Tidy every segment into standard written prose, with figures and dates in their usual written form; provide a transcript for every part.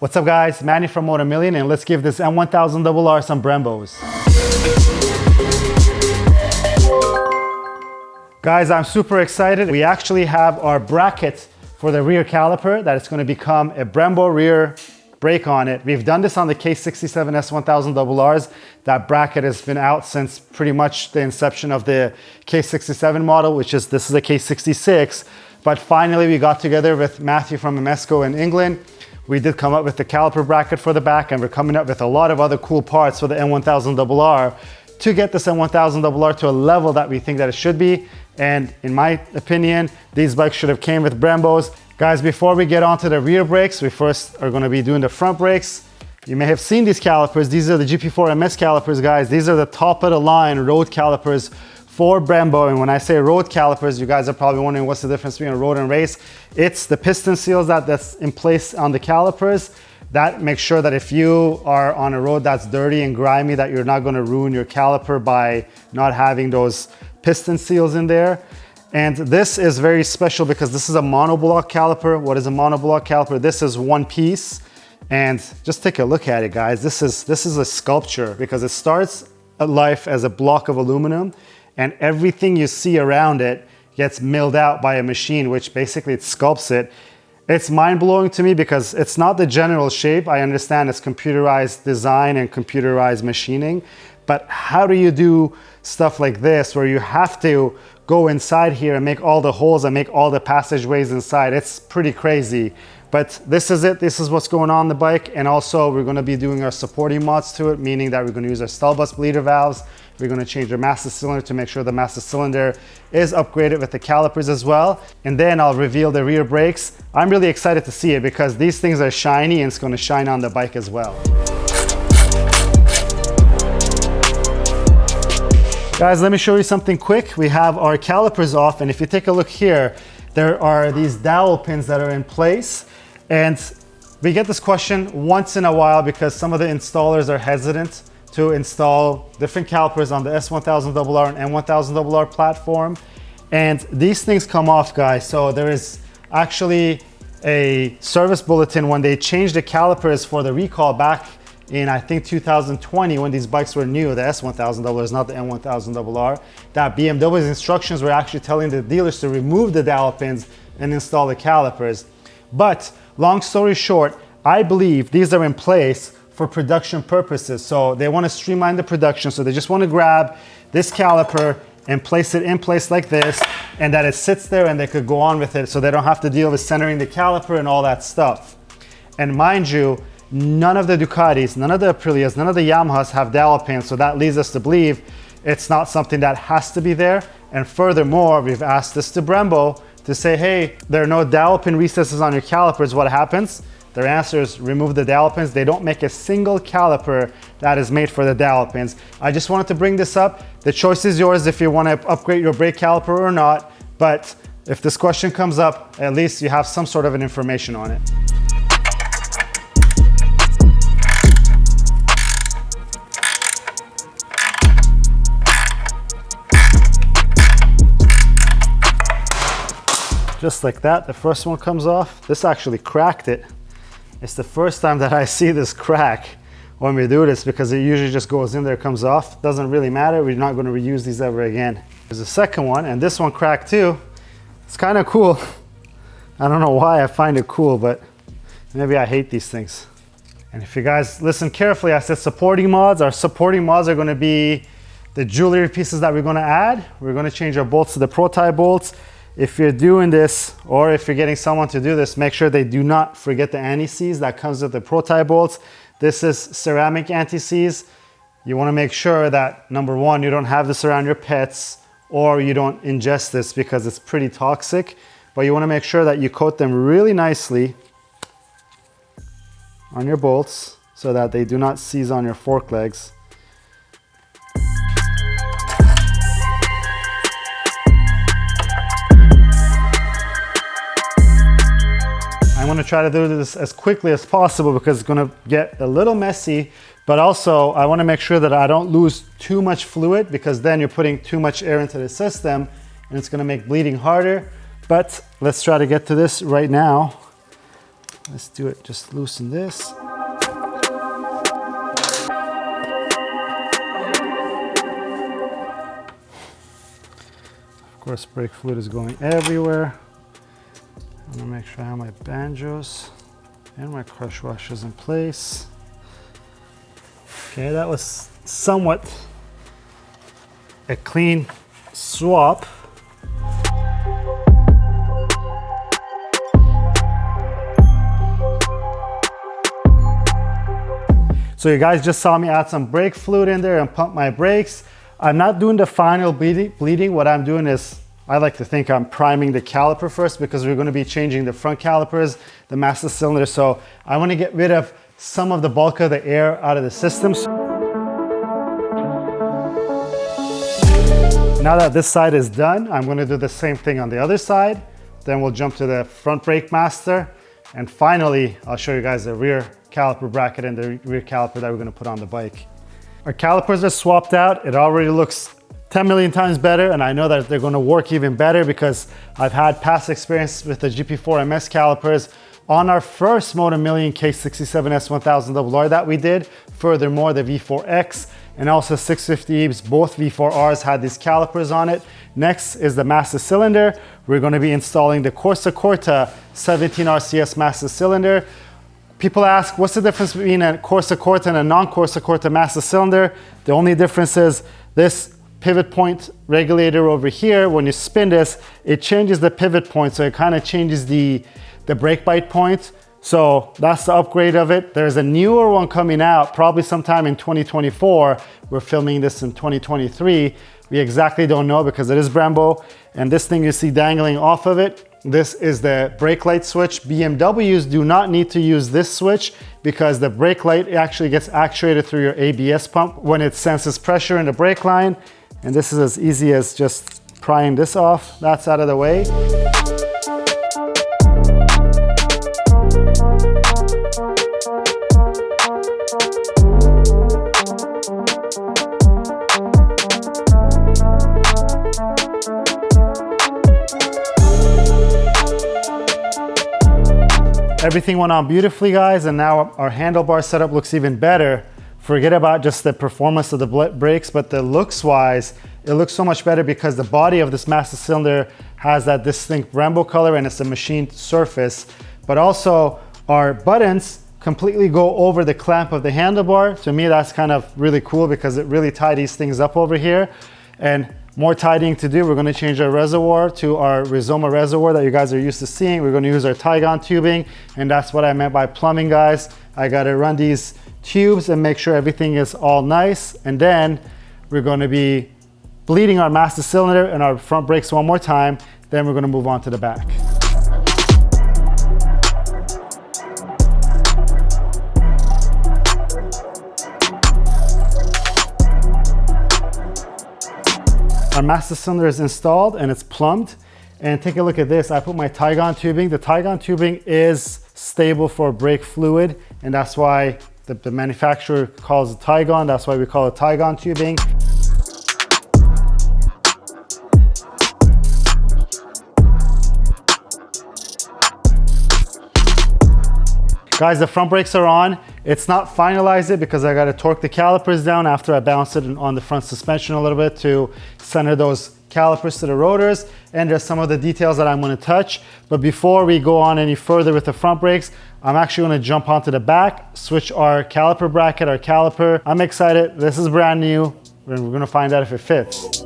What's up guys, Manny from Motomillion, and let's give this M1000RR some Brembos. Guys, I'm super excited. We actually have our bracket for the rear caliper that is going to become a Brembo rear brake on it. We've done this on the K67 S1000RRs. That bracket has been out since pretty much the inception of the K67 model, this is a K66. But finally we got together with Matthew from Emesco in England. We did come up with the caliper bracket for the back, and we're coming up with a lot of other cool parts for the M1000RR to get this M1000RR to a level that we think that it should be. And in my opinion, these bikes should have came with Brembos. Guys, before we get onto the rear brakes, we first are going to be doing the front brakes. You may have seen these calipers. These are the GP4 MS calipers, guys. These are the top of the line road calipers for Brembo. And when I say road calipers, you guys are probably wondering what's the difference between a road and race. It's the piston seals that's in place on the calipers that makes sure that if you are on a road that's dirty and grimy, that you're not going to ruin your caliper by not having those piston seals in there. And this is very special because this is a monoblock caliper. What is a monoblock caliper? This is one piece, and just take a look at it, guys. This is a sculpture because it starts life as a block of aluminum, and everything you see around it gets milled out by a machine, which basically it sculpts it. It's mind-blowing to me because it's not the general shape. I understand it's computerized design and computerized machining, but how do you do stuff like this where you have to go inside here and make all the holes and make all the passageways inside? It's pretty crazy. But this is it. This is what's going on the bike. And also we're going to be doing our supporting mods to it, meaning that we're going to use our stall bus bleeder valves. We're going to change our master cylinder to make sure the master cylinder is upgraded with the calipers as well. And then I'll reveal the rear brakes. I'm really excited to see it because these things are shiny and it's going to shine on the bike as well. Guys, let me show you something quick. We have our calipers off, and if you take a look here, there are these dowel pins that are in place. And we get this question once in a while because some of the installers are hesitant to install different calipers on the S1000RR and M1000RR platform. And these things come off, guys. So there is actually a service bulletin when they changed the calipers for the recall back in, I think, 2020, when these bikes were new, the S1000RRs, not the M1000RR, that BMW's instructions were actually telling the dealers to remove the dowel pins and install the calipers. But long story short, I believe these are in place for production purposes. So they want to streamline the production. So they just want to grab this caliper and place it in place like this, and that it sits there and they could go on with it so they don't have to deal with centering the caliper and all that stuff. And mind you, none of the Ducatis, none of the Aprilias, none of the Yamahas have dowel pins, so that leads us to believe it's not something that has to be there. And furthermore, we've asked this to Brembo to say, hey, there are no dowel pin recesses on your calipers, what happens? Their answer is remove the dowel pins. They don't make a single caliper that is made for the dowel pins. I just wanted to bring this up. The choice is yours if you want to upgrade your brake caliper or not, but if this question comes up, at least you have some sort of an information on it. Just like that, the first one comes off. This actually cracked it. It's the first time that I see this crack when we do this because it usually just goes in there, comes off. Doesn't really matter. We're not going to reuse these ever again. There's a second one, and this one cracked too. It's kind of cool. I don't know why I find it cool, but maybe I hate these things. And if you guys listen carefully, I said supporting mods. Our supporting mods are going to be the jewelry pieces that we're going to add. We're going to change our bolts to the Pro-Tie bolts. If you're doing this, or if you're getting someone to do this, make sure they do not forget the anti-seize that comes with the Pro-Tie bolts. This is ceramic anti-seize. You want to make sure that, number one, you don't have this around your pets, or you don't ingest this because it's pretty toxic. But you want to make sure that you coat them really nicely on your bolts so that they do not seize on your fork legs. I'm going to try to do this as quickly as possible because it's going to get a little messy, but also I want to make sure that I don't lose too much fluid because then you're putting too much air into the system and it's going to make bleeding harder. But let's try to get to this right now. Let's do it, just loosen this. Of course, brake fluid is going everywhere. I'm gonna make sure I have my banjos and my crush washers in place. Okay, that was somewhat a clean swap. So you guys just saw me add some brake fluid in there and pump my brakes. I'm not doing the final bleeding. What I'm doing is, I like to think I'm priming the caliper first because we're going to be changing the front calipers, the master cylinder. So I want to get rid of some of the bulk of the air out of the system. Now that this side is done, I'm going to do the same thing on the other side. Then we'll jump to the front brake master. And finally, I'll show you guys the rear caliper bracket and the rear caliper that we're going to put on the bike. Our calipers are swapped out. It already looks 10 million times better, and I know that they're going to work even better because I've had past experience with the GP4 MS calipers on our first Motomillion K67 S1000RR that we did. Furthermore, the V4X and also 650Es, both V4Rs had these calipers on it. Next is the master cylinder. We're going to be installing the Corta 17 RCS master cylinder. People ask, what's the difference between a Corta and a non-Corta master cylinder? The only difference is this pivot point regulator over here. When you spin this, it changes the pivot point, so it kind of changes the brake bite point. So that's the upgrade of it. There's a newer one coming out probably sometime in 2024. We're filming this in 2023. We exactly don't know because it is Brembo. And this thing you see dangling off of it, this is the brake light switch. BMWs do not need to use this switch because the brake light actually gets actuated through your ABS pump when it senses pressure in the brake line. And this is as easy as just prying this off. That's out of the way. Everything went on beautifully, guys, and now our handlebar setup looks even better. Forget about just the performance of the brakes, but the looks-wise, it looks so much better because the body of this master cylinder has that distinct Brembo color and it's a machined surface. But also, our buttons completely go over the clamp of the handlebar. To me, that's kind of really cool because it really tidies things up over here. And more tidying to do. We're going to change our reservoir to our Rizoma reservoir that you guys are used to seeing. We're going to use our tygon tubing, and that's what I meant by plumbing, guys. I got to run these tubes and make sure everything is all nice, and then we're going to be bleeding our master cylinder and our front brakes one more time. Then we're going to move on to the back. Our master cylinder is installed and it's plumbed. And take a look at this. I put my tygon tubing. The tygon tubing is stable for brake fluid, and that's why the manufacturer calls it tygon. That's why we call it tygon tubing. Guys, the front brakes are on. It's not finalized yet because I got to torque the calipers down after I bounced it on the front suspension a little bit to center those calipers to the rotors. And there's some of the details that I'm going to touch. But before we go on any further with the front brakes, I'm actually going to jump onto the back, switch our caliper bracket, our caliper. I'm excited. This is brand new. We're going to find out if it fits.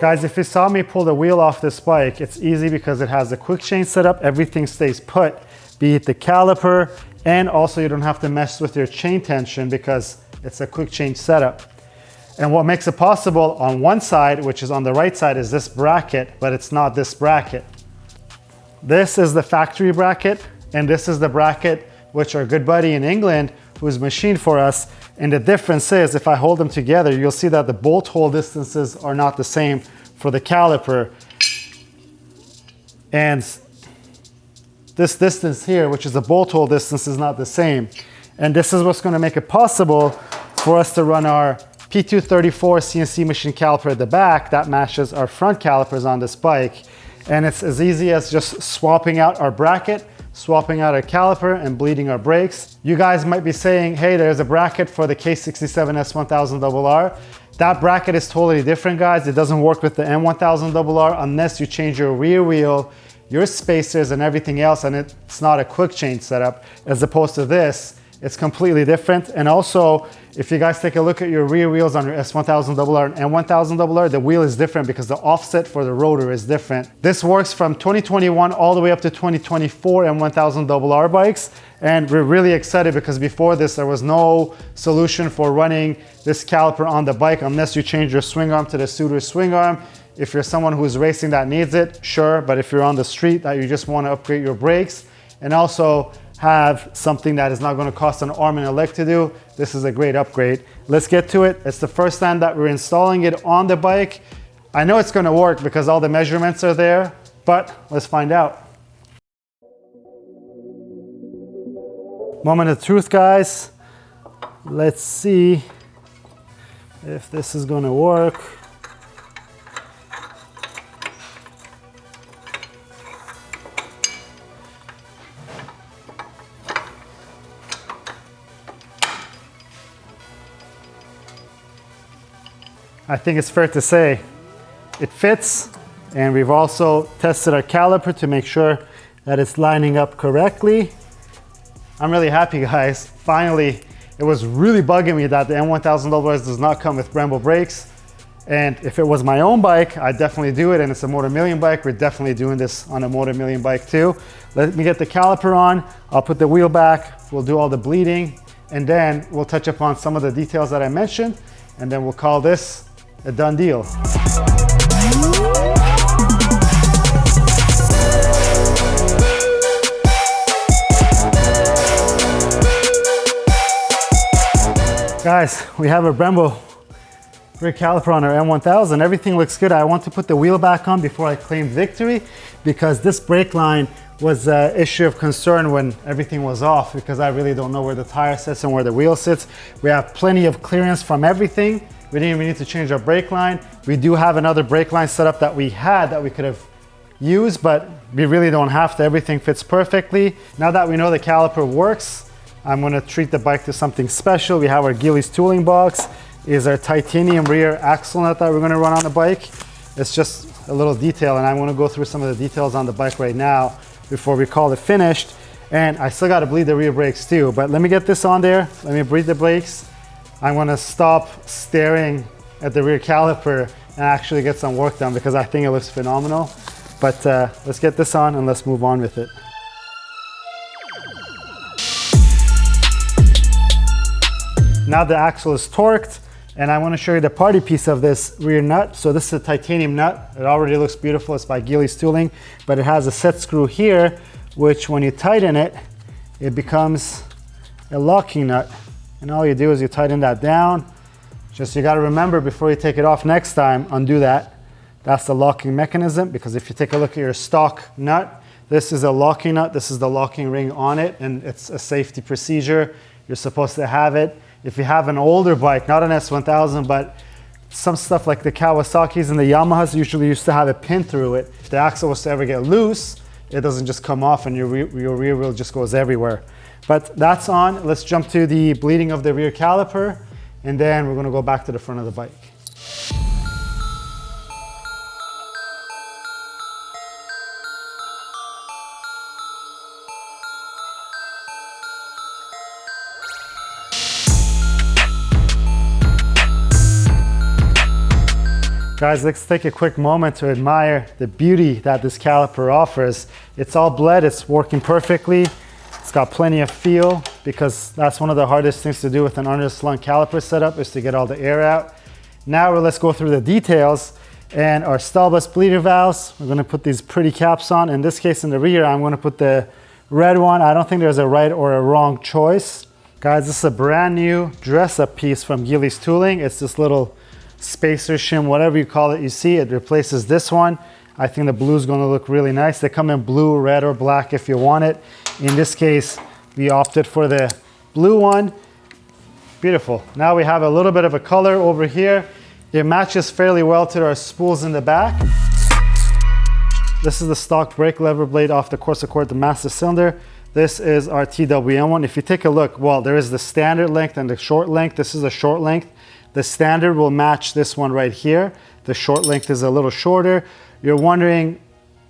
Guys, if you saw me pull the wheel off this bike, it's easy because it has a quick change setup. Everything stays put, be it the caliper, and also you don't have to mess with your chain tension because it's a quick change setup. And what makes it possible on one side, which is on the right side, is this bracket, but it's not this bracket. This is the factory bracket, and this is the bracket which our good buddy in England, who's machined for us. And the difference is, if I hold them together, you'll see that the bolt hole distances are not the same for the caliper. And this distance here, which is the bolt hole distance, is not the same. And this is what's going to make it possible for us to run our P2 34 CNC machine caliper at the back that matches our front calipers on this bike. And it's as easy as just swapping out our bracket, swapping out our caliper, and bleeding our brakes. You guys might be saying, hey, there's a bracket for the K67 S1000RR. That bracket is totally different, guys. It doesn't work with the M1000RR unless you change your rear wheel, your spacers, and everything else, and it's not a quick change setup. As opposed to this, it's completely different. And also, if you guys take a look at your rear wheels on your S1000RR and M1000RR, the wheel is different because the offset for the rotor is different. This works from 2021 all the way up to 2024 M1000RR bikes. And we're really excited because before this, there was no solution for running this caliper on the bike unless you change your swing arm to the Suitor swing arm. If you're someone who's racing that needs it, sure. But if you're on the street that you just want to upgrade your brakes and also have something that is not going to cost an arm and a leg to do, this is a great upgrade. Let's get to it. It's the first time that we're installing it on the bike. I know it's going to work because all the measurements are there, but let's find out. Moment of truth, guys. Let's see if this is going to work. I think it's fair to say it fits, and we've also tested our caliper to make sure that it's lining up correctly. I'm really happy, guys. Finally, it was really bugging me that the M1000RRs does not come with Brembo brakes. And if it was my own bike, I'd definitely do it. And it's a Motomillion bike. We're definitely doing this on a Motomillion bike too. Let me get the caliper on. I'll put the wheel back. We'll do all the bleeding. And then we'll touch upon some of the details that I mentioned. And then we'll call this a done deal. Guys, we have a Brembo rear caliper on our M1000. Everything looks good. I want to put the wheel back on before I claim victory because this brake line was an issue of concern when everything was off because I really don't know where the tire sits and where the wheel sits. We have plenty of clearance from everything. We didn't even need to change our brake line. We do have another brake line set up that we had that we could have used, but we really don't have to. Everything fits perfectly. Now that we know the caliper works, I'm gonna treat the bike to something special. We have our Gilles tooling box. Is our titanium rear axle nut that we're gonna run on the bike. It's just a little detail, and I'm gonna go through some of the details on the bike right now before we call it finished. And I still gotta bleed the rear brakes too, but let me get this on there. Let me bleed the brakes. I'm gonna stop staring at the rear caliper and actually get some work done because I think it looks phenomenal. But let's get this on and let's move on with it. Now the axle is torqued, and I want to show you the party piece of this rear nut. So this is a titanium nut. It already looks beautiful. It's by Gilles Tooling, but it has a set screw here, which when you tighten it, it becomes a locking nut. And all you do is you tighten that down. Just you got to remember before you take it off next time, undo that. That's the locking mechanism, because if you take a look at your stock nut, this is a locking nut. This is the locking ring on it, and it's a safety procedure. You're supposed to have it. If you have an older bike, not an S1000, but some stuff like the Kawasaki's and the Yamahas usually used to have a pin through it. If the axle was to ever get loose, it doesn't just come off and your rear wheel just goes everywhere. But that's on. Let's jump to the bleeding of the rear caliper, and then we're gonna go back to the front of the bike. Guys, let's take a quick moment to admire the beauty that this caliper offers. It's all bled, it's working perfectly. It's got plenty of feel, because that's one of the hardest things to do with an underslung caliper setup, is to get all the air out. Now let's go through the details. And our stall bus bleeder valves, we're gonna put these pretty caps on. In this case, in the rear, I'm gonna put the red one. I don't think there's a right or a wrong choice. Guys, this is a brand new dress-up piece from Gilles Tooling. It's this little spacer shim, whatever you call it. You see it replaces this one. I think the blue is going to look really nice. They come in blue, red, or black if you want it. In this case, we opted for the blue one. Beautiful. Now we have a little bit of a color over here. It matches fairly well to our spools in the back. This is the stock brake lever blade off the Corsa, the master cylinder. This is our TWM one. If you take a look, well, there is the standard length and the short length. This is a short length. The standard will match this one right here. The short length is a little shorter. You're wondering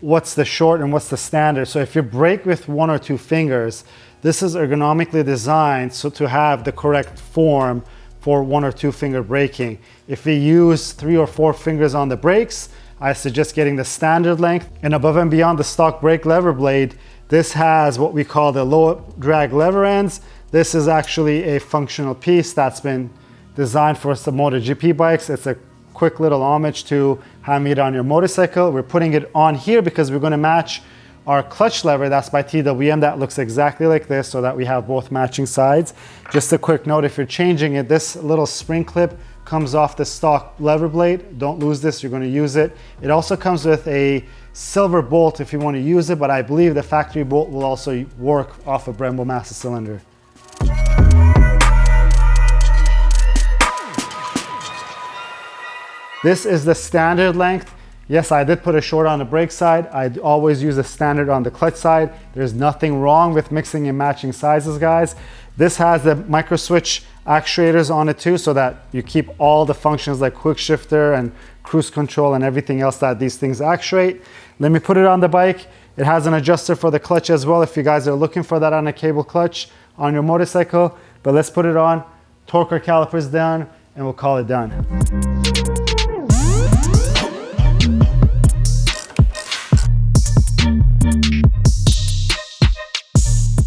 what's the short and what's the standard. So if you brake with 1 or 2 fingers, this is ergonomically designed so to have the correct form for 1 or 2 finger braking. If you use 3 or 4 fingers on the brakes, I suggest getting the standard length. And above and beyond the stock brake lever blade, this has what we call the low drag lever ends. This is actually a functional piece that's been designed for some MotoGP bikes. It's a quick little homage to having it on your motorcycle. We're putting it on here because we're going to match our clutch lever. That's by TWM. That looks exactly like this so that we have both matching sides. Just a quick note, if you're changing it, this little spring clip comes off the stock lever blade. Don't lose this, you're going to use it. It also comes with a silver bolt if you want to use it, but I believe the factory bolt will also work off a Brembo master cylinder. This is the standard length. Yes, I did put a short on the brake side. I always use a standard on the clutch side. There's nothing wrong with mixing and matching sizes, guys. This has the micro switch actuators on it too, so that you keep all the functions like quick shifter and cruise control and everything else that these things actuate. Let me put it on the bike. It has an adjuster for the clutch as well if you guys are looking for that on a cable clutch on your motorcycle. But let's put it on, torque our calipers down, and we'll call it done.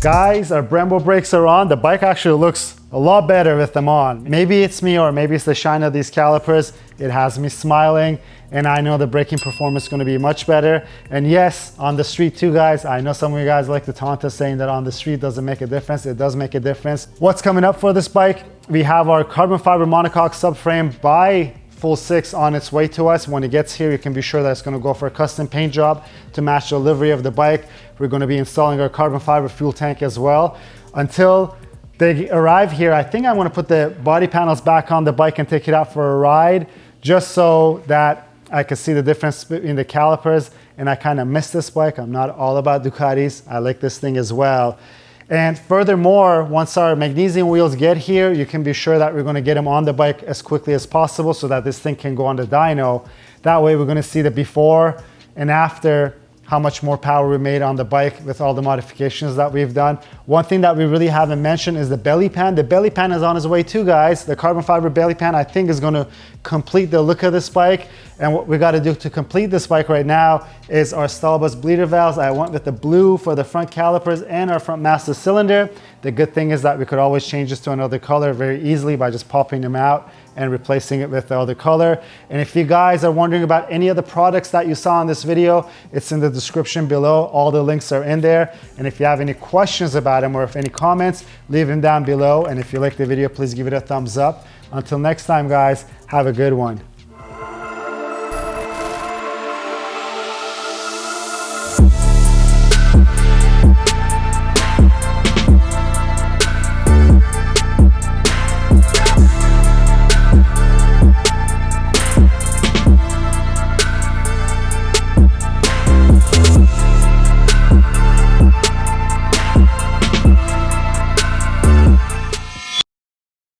Guys, our Brembo brakes are on. The bike actually looks a lot better with them on. Maybe it's me or maybe it's the shine of these calipers. It has me smiling and I know the braking performance is going to be much better. And yes, on the street too, guys. I know some of you guys like to taunt us saying that on the street doesn't make a difference. It does make a difference. What's coming up for this bike? We have our carbon fiber monocoque subframe by Full 6 on its way to us. When it gets here, you can be sure that it's going to go for a custom paint job to match the livery of the bike. We're going to be installing our carbon fiber fuel tank as well. Until they arrive here, I think I want to put the body panels back on the bike and take it out for a ride, just so that I can see the difference between the calipers. And I kind of miss this bike. I'm not all about Ducatis. I like this thing as well. And furthermore, once our magnesium wheels get here, you can be sure that we're going to get them on the bike as quickly as possible so that this thing can go on the dyno. That way we're going to see the before and after, how much more power we made on the bike with all the modifications that we've done. One thing that we really haven't mentioned is the belly pan. The belly pan is on its way too, guys. The carbon fiber belly pan, I think, is going to complete the look of this bike. And what we got to do to complete this bike right now is our stall bus bleeder valves. I went with the blue for the front calipers and our front master cylinder. The good thing is that we could always change this to another color very easily by just popping them out and replacing it with the other color. And if you guys are wondering about any of the products that you saw in this video, it's in the description below. All the links are in there. And if you have any questions about them or if any comments, leave them down below. And if you like the video, please give it a thumbs up. Until next time, guys, have a good one.